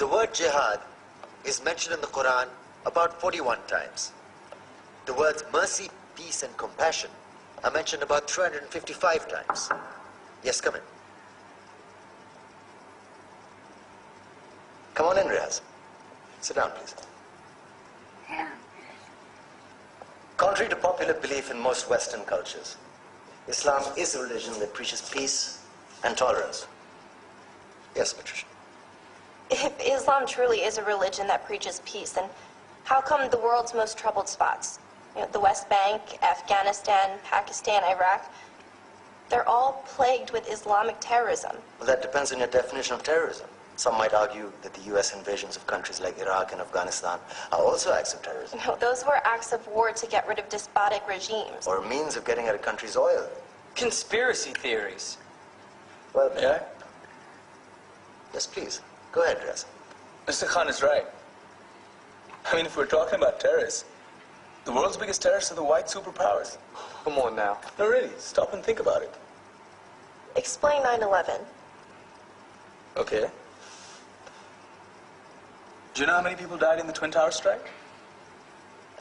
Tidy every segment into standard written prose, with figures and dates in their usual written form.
The word jihad is mentioned in the Quran about 41 times. The words mercy, peace, and compassion are mentioned about 355 times. Yes, come in. Come on in, Riaz. Sit down, please. Contrary to popular belief in most Western cultures, Islam is a religion that preaches peace and tolerance. Yes, Patricia. If Islam truly is a religion that preaches peace, then how come the world's most troubled spots, the West Bank, Afghanistan, Pakistan, Iraq, they're all plagued with Islamic terrorism? Well, that depends on your definition of terrorism. Some might argue that the U.S. invasions of countries like Iraq and Afghanistan are also acts of terrorism. No, those were acts of war to get rid of despotic regimes. Or a means of getting at a country's oil. Conspiracy theories. Well, may I? Yes, please. Go ahead, Reza. Mr. Khan is right. I mean, if we're talking about terrorists, the world's biggest terrorists are the white superpowers. Come on now. No, really, stop and think about it. Explain 9/11. Okay. Do you know how many people died in the Twin Towers strike?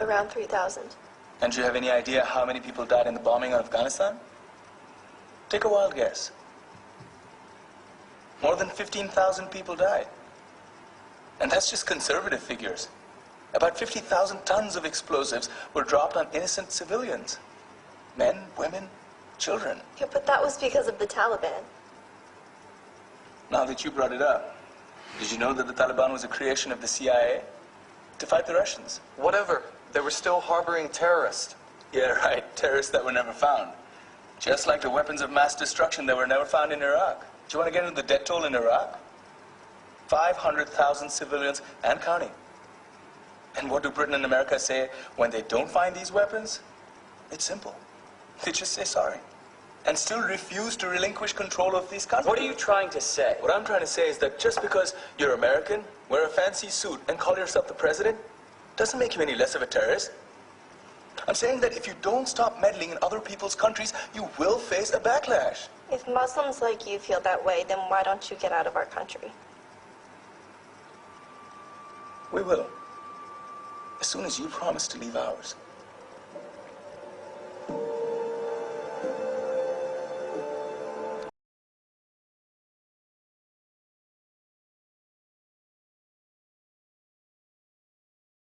Around 3,000. And do you have any idea how many people died in the bombing of Afghanistan? Take a wild guess. More than 15,000 people died. And that's just conservative figures. About 50,000 tons of explosives were dropped on innocent civilians. Men, women, children. Yeah, but that was because of the Taliban. Now that you brought it up, did you know that the Taliban was a creation of the CIA to fight the Russians? Whatever. They were still harboring terrorists. Yeah, right. Terrorists that were never found. Just like the weapons of mass destruction that were never found in Iraq. Do you want to get into the death toll in Iraq? 500,000 civilians and counting. And what do Britain and America say when they don't find these weapons? It's simple. They just say sorry. And still refuse to relinquish control of these countries. What are you trying to say? What I'm trying to say is that just because you're American, wear a fancy suit, and call yourself the president, doesn't make you any less of a terrorist. I'm saying that if you don't stop meddling in other people's countries, you will face a backlash. If Muslims like you feel that way, then why don't you get out of our country? We will. As soon as you promise to leave ours.